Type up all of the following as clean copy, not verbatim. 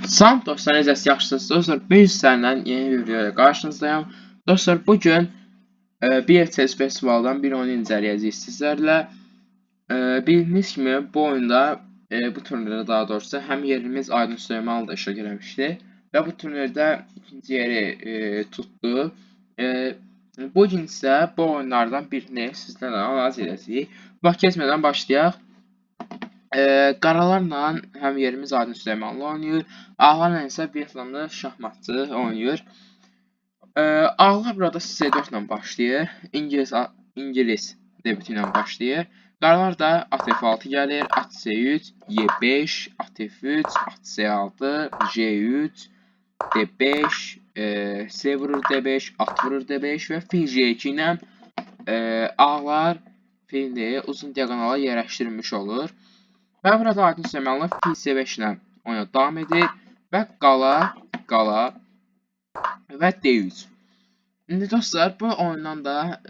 Salam dostlar, necəsiz, yaxşısınız? Dostlar, bir səndən yeni bir video ilə qarşınızdayım. Dostlar, bugün BFTS festivaldan bir oyunu incələyəcəyik sizlərlə. Bildiyiniz kimi bu oyunda, bu turnirdə daha doğrusu həm yerimiz Aydın Süleymanlı da iştirak eləmişdi və bu turnirdə ikinci yeri tutdu. Bugün isə bu oyunlardan birini sizlərlə analiz edəcəyik. Vaxt keçmədən başlayaq. Qaralarla həm yerimiz Aydın Süleymanlı oynayır. Ağlarla isə Vyetnamlı şahmatçı oynayır. Ağlar burada C4 ilə başlayır. İngilis debutu ilə başlayır. Qaralar da at F6 gəlir. At C3, Y5, at F3, at C6, J3, D5, C vurur D5, at vurur D5 və fil J2 ilə ağlar filini uzun diagonala yerləşdirilmiş olur. Və burada Aydın Süleymanlı fil C5 ilə oyuna davam edir və qala və D3. İndi dostlar, bu oyundan da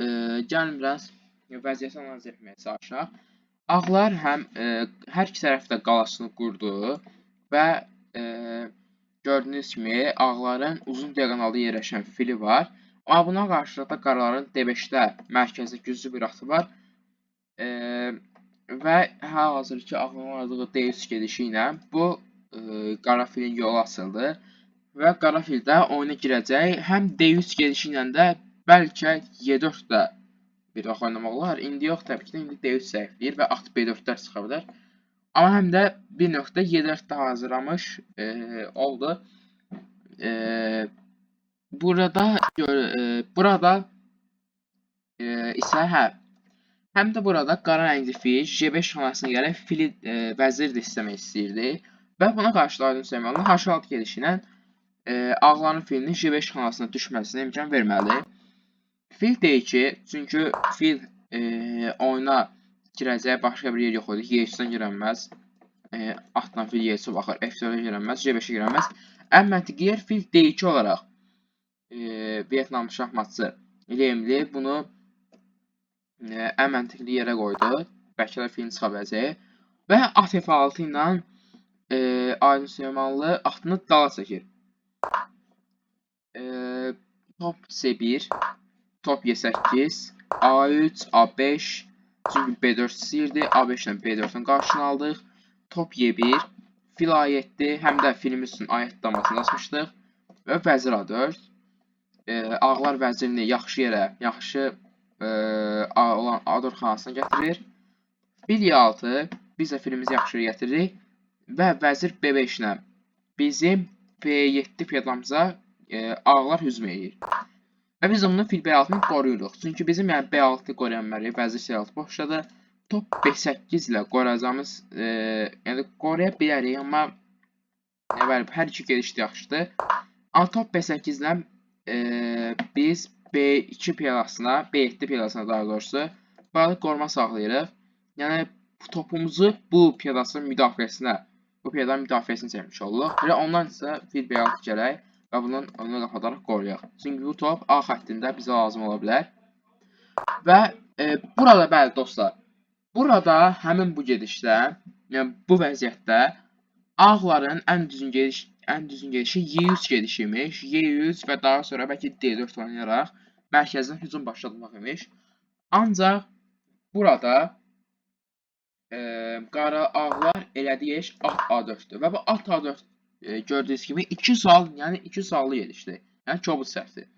gəlin biraz vəziyyəti analiz etməyə çalışaq. Ağlar hər iki tərəfdə qalasını qurdu və gördüyünüz kimi ağların uzun diagonalda yerləşən fili var. Amma buna qarşı da qaraların D5-də mərkəzdə güclü bir atı var. Və hal-hazır ki, ağlın oynadığı D3 gedişi ilə bu qara filin yolu açıldı və qara fil də oyuna girəcək. Həm D3 gedişi ilə də bəlkə Y4 də bir vaxt oynamaq olar. İndi yox, təbii ki də indi D3 zəifləyir və at B4-lər çıxa bilər. Amma həm də bir nöqtə Y4 də hazırlamış oldu. Burada isə həm də burada qara rəngli fil J5 xanasına gəlib fili vəzir də istəmək istəyirdi. Və buna qarşı da Aydın Süleymanlı H6 gedişi ilə ağların filinin J5 xanasına düşməsinə imkan verməli. Fil D2, çünki fil oyuna girəcək başqa bir yer yox idi. Y3-dən girənməz. Atdan fil Y3 baxır. F4-ə girənməz. J5-ə girənməz. Ən məntiqi yer fil D2 olaraq Vyetnamlı şahmatçı Lemli bunu ən məntiqli yerə qoydu. Bəlkə də filin çıxa biləcəyi. Və at F6 ilə Aydın Süleymanlı atını dala çəkir. Top C1, top Y8, A3, A5, çünki B4 istəyirdi. A5 ilə B4-ün qarşısını aldıq. Top Y1, fil A7, həm də filimiz üçün A7 damasını açmışdıq. Və vəzir A4. Ağlar vəzirini yaxşı yerə, yaxşı olan A4 xanasına gətirir. Fil Y6, biz də filimizi yaxşı yerə gətiririk. Və vəzir B5 ilə bizim B7 piyadamıza ağlar hücum edir. Və biz onu fil B6-nı qoruyuruq. Çünki bizim B6-ı qoruyanları vəzir C6 boşladı. Top B8 ilə qoruyacağımız, yəni qoruya bilərik, amma hər iki gediş yaxşıdır. Amma top B8 ilə biz B2 piyadasına, B7 piyadasına daha doğrusu burada qoruma saxlayırıq. Yəni topumuzu bu piyadasının müdafiəsinə, bu piyadanın müdafiəsini çəkmiş oluruq. Və ondan isə fil B6 gələk və bunun önünü qapadaraq qoruyaq. Çünki bu top A xəttində bizə lazım ola bilər. Və burada bəli dostlar, burada həmin bu gedişdə, yəni bu vəziyyətdə ağların ən düzgün gedişi Y3 gedişi imiş. Y3 və daha sonra bəlkə D4 oynayaraq mərkəzdən hücum başlatmaq imiş. Ancaq burada qara ağlar elədiyi iş at A4-dür. Və bu at A4 gördüyünüz kimi 2 sual, yəni 2 suallı gedişdir. Yəni kobud səhvdir.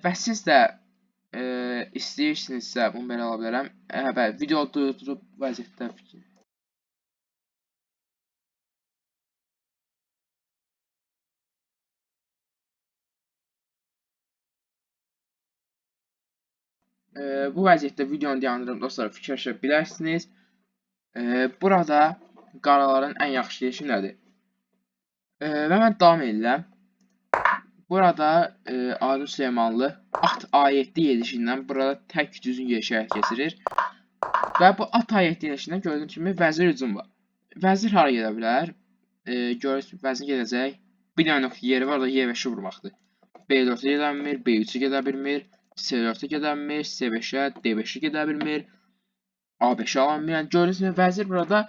Və siz də istəyirsinizsə bunu belə ala bilərəm. Bəli, video durub vəziyyətdə fikir. Bu vəziyyətdə videonu dayandırıb dostlar fikirləşə bilərsiniz. Burada qaraların ən yaxşı gedişi nədir? Və mən davam edirəm. Burada Aydın Süleymanlı at A7 gedişindən burada tək düzgün gedişə həyat keçirir. Və bu at A7 gedişindən gördüyünüz kimi vəzir hücum var. Vəzir hara gedə bilər? Görürsünüz ki, vəzir gedəcək. Bir dənə nöqtə yeri var da Y5-i vurmaqdır. B4-ə gedə bilmir, B3-ə gedə bilmir, C4-ə gedə bilmir, C5-ə, D5-ə gedə bilmir, A5-ə ala bilmir. Yəni gördüyünüz kimi vəzir burada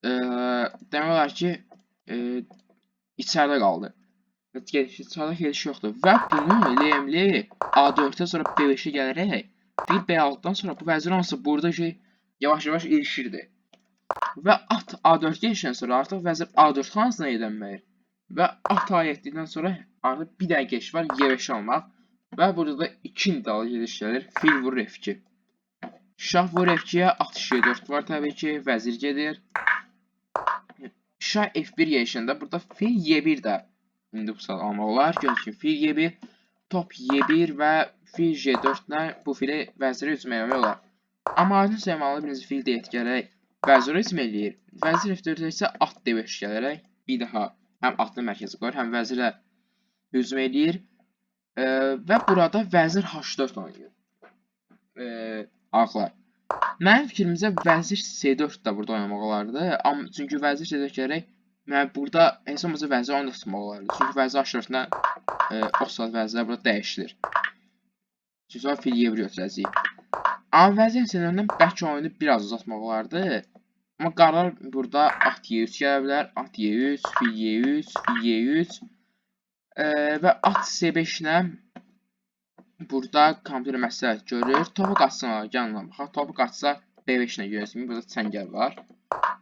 demək olar ki, içəridə qaldı. İçəridə geliş yoxdur. Və bunu Lemli A4-ə sonra B5-ə gələrək fil B6-dan sonra bu vəzir onsa burada ki, yavaş-yavaş ilişirdi. Və at A4 gəlişdən sonra artıq vəzir A4 xanasına edənməyir. Və at A7-dən sonra artıq bir dənə geliş var, Y5 almaq. Və burada da 2 nidal geliş gəlir. Fil vurur F2. Şah vurur F2-yə, at Ş4 var təbii ki, vəzir gedir. Şah F1 gəlişəndə burada fil Y1 də indi bu saat almaq olar. Görün ki, fil Y1, top Y1 və fil J4-lə bu fili vəzirə hücum eləmək olar. Amma aydın saymalı birinci fil D7 gələrək vəzirə hücum eləyir. Vəzir F4-ə isə at D5 gələrək bir daha həm atını mərkəzə qoyur, həm vəzirə hücum eləyir. Və burada vəzir H4 oynayır. Ağlar. Mənim fikrimcə vəzir C4 də burada oynamaq olardı. Çünki vəzir C4 gələrək mən burada heç olmasa vəzir oyunu tutmaq olardı. Çünki vəzir H4-nə o saat vəzirlər burada dəyişilir. Çünki sonra fil Y1 götürəcəyik. Amma vəzir C4-dən bəlkə oyunu biraz uzatmaq olardı. Amma qarlar burada at Y3 gələ bilər. At Y3, fil Y3, fil Y3 və at C5-lə burada kompüter məsləhət görür. Topu qaçsın, gəlin baxaq. Topu qaçsa B5-lə görürsünüz. Burada çəngəl var.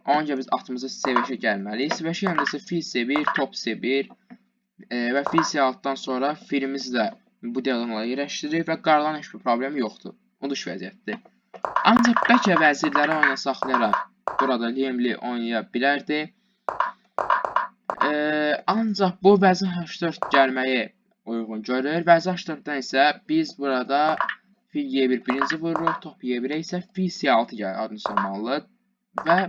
Ona görə biz atımızı C5-ə gəlməliyik. C5-ə gəlməsə fil C1, top C1 və fil C6-dan sonra filimiz də bu diaqonala yerləşdirir və qarların heç bir problemi yoxdur. Uduş vəziyyətdir. Ancaq bəlkə vəzirləri oyuna saxlayaraq burada Lemli oynaya bilərdi. Ancaq bu vəzir H4 gəlməyi uyğun görür. Vəzir H4-dən isə biz burada fil Y1 birinci vururuq, top Y1-ə isə fil C6 gəlir adını sormalı. Və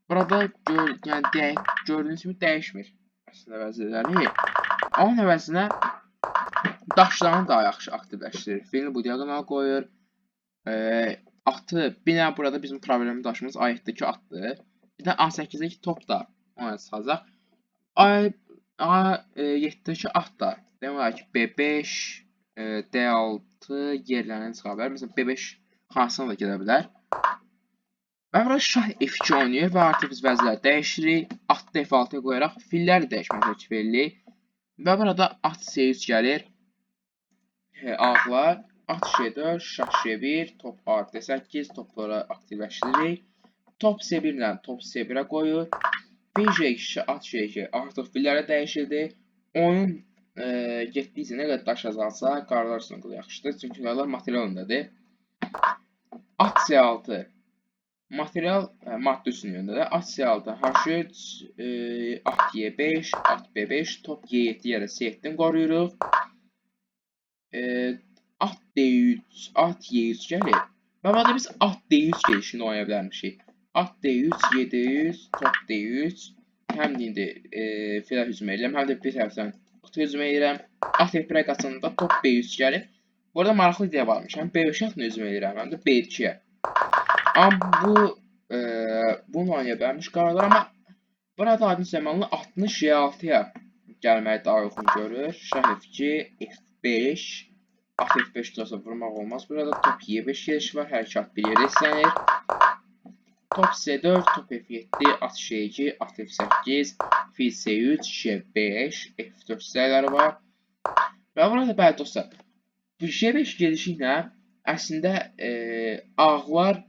burada gördüyünüz kimi dəyişmir əslində vəzirləri. Onun əvəzinə daşlarını daha yaxşı aktivləşdirir. Filini bu diaqonala qoyur. Atı, bir dənə burada bizim problemli daşımız A7-dəki atdır. Bir də A8-dəki top da ona çıxacaq. A7-dəki at da demək ki, B5, D6 yerlərinə çıxa bilər. Məsələn, B5 xanasına da gedə bilər. Və burada şah F2 oynayır və artıq biz vəzirləri dəyişirik. Atı F6-ya qoyaraq filləri dəyişmək təklif edirik. Və burada at C3 gəlir. Ağlar. At Ş4, şah Ş1, top A8, topları aktivləşdiririk. Top C1 ilə top C1-ə qoyur. Fil J2, at J2 artıq fillərə dəyişildi. Oyun getdikcə nə qədər daş azalsa, qarlar üçün yaxşıdır. Çünki qarlar material önündədir. At C6 material maddə üstünlüyündədir. At C6, H3, at Y5, at B5, top Y7 yerə C7-dən qoruyuruq. At D3, at Y3 gəlir. Və burada biz at D3 gelişini oynaya bilərmişik. At D3, Y3, top D3. Həm də indi filə hücum edirəm, həm də bir tərəfdən at hücum edirəm. At F1-ə qaçanda top B3 gəlir. Burada maraqlı ideya varmış. Həm B5 atını hücum edirəm, həm də B2-yə. Amma bunu oynaya bilərmiş qarlar, amma burada adın zamanlı atını J6-ya gəlməyi daha uyğun görür. Şah F2, F5. At F5 olsa vurmaq olmaz. Burada top Y5 gelişi var. Hər iki at bir yerdə istənir. Top C4, top F7, at Ş2, at F8, fil C3, J5, F4 səyləri var. Və burada bəli dostlar, bu J5 gelişi ilə əslində ağlar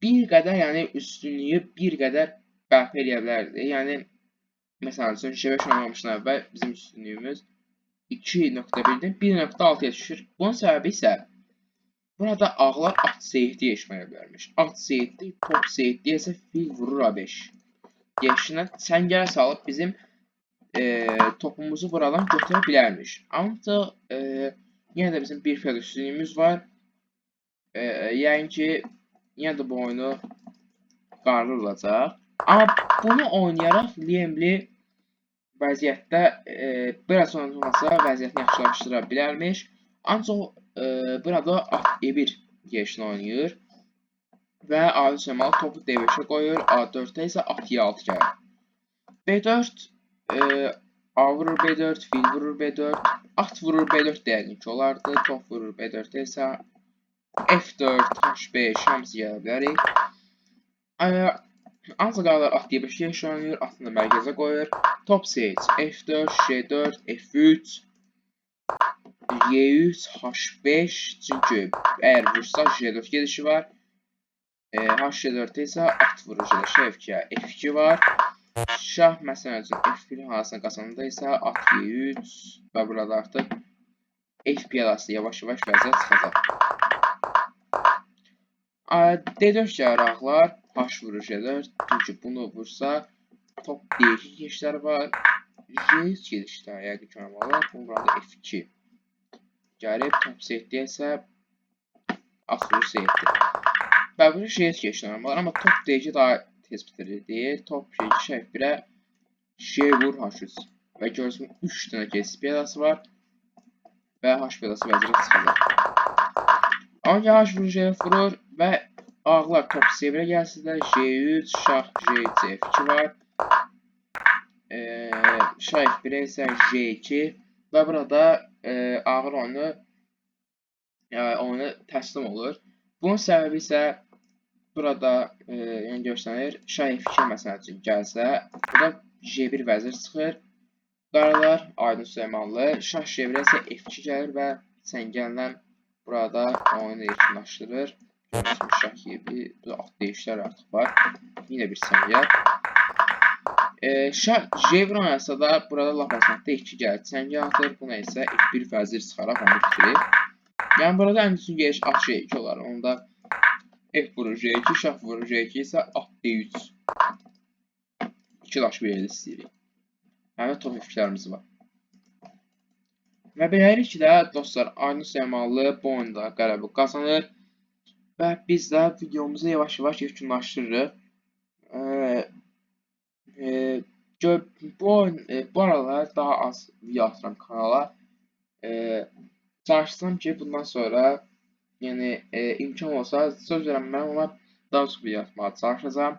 bir qədər, yəni üstünlüyü bir qədər bərpa edə bilərdi. Yəni, məsələn üçün J5 oynamışdan əvvəl bizim üstünlüyümüz 2.1-dən 1.6-ya düşür. Bunun səbəbi isə burada ağlar at C7 geçməyə bilərmiş. At C7, top C7 isə fil vurur A5. Geçindən çəngələ salıb bizim topumuzu buradan götürə bilərmiş. Ancaq yenə də bizim bir fil üstünlüyümüz var. Yəni ki, yenə də bu oyunu qarlı olacaq. Amma bunu oynayaraq Lemli vəziyyətdə biraz oynanılmasa vəziyyətini yaxşılaşdıra bilərmiş. Ancaq burada at E1 gelişini oynayır və adı səmalı topu D5-ə qoyur. A4-də isə at Y6 gəlir. B4 A vurur B4, fil vurur B4, at vurur B4 deyəlim ki olardı. Top vurur B4-də isə F4, H5 hamısı gələ bilərik. Ancaq ağlar at D5 yaşanır, atını mərkəzə qoyur. Top C3, F4, J4, F3, Y3, H5. Çünki əgər vursa J4 gedişi var. H4-də isə at vurur gedişi F2-yə. F2 var. Şah məsələn üçün F1 hansını qazananda isə at Y3 və burada artıq F piyadası yavaş-yavaş vəziyyət çıxacaq. D4 gəlir ağlar. H vurur J4. Çünki bunu vursa top D2 keçişləri var. J3 gedişdə yəqin ki olmalı. Burada F2 gəlib top C7-də isə at vurur C7. Və burada J3 keçişləri olmalı. Amma top D2 daha tez bitirir. Top J2 F1-ə J vur H3. Və görürsün 3 dənə keçiş piyadası var. Və H piyadası vəziyyət çıxacaq. Ancaq H vurur J4 vurur və ağlar top C1-ə gəlsizlər. J3, şah J3, F2 var. Şah F1-ə isə J2 və burada ağır oyunu təslim olur. Bunun səbəbi isə burada göstərir. Şah F2 məsələn üçün gəlsə, burada J1 vəzir çıxır. Qaralar Aydın Süleymanlı. Şah J1-ə isə F2 gəlir və çəngəllə burada oyunu yekunlaşdırır. Görürsünüz şah J1, burada at dəyişlər artıq var. Yine bir çəngəl. Şah J1 oynasa da burada lap asanlıqda 2 gəlir. Çəngəl atır. Buna isə F1 vəzir çıxaraq onu bitirir. Yəni burada ən üstün geliş at J2 olar. Onda F vurur J2, şah vurur J2 isə at D3. 2 daş bir yerdə istəyirik. Həmin top F2'lərimiz var. Və beləliklə ki də dostlar, Aydın Süleymanlı bu oyunda qələbə qazanır. Və biz də videomuzu yavaş-yavaş yekunlaşdırırıq. Bu aralar daha az video atıram kanala. Çalışsam ki bundan sonra yəni imkan olsa söz verəm mən ona daha çox video atmağa çalışacağım.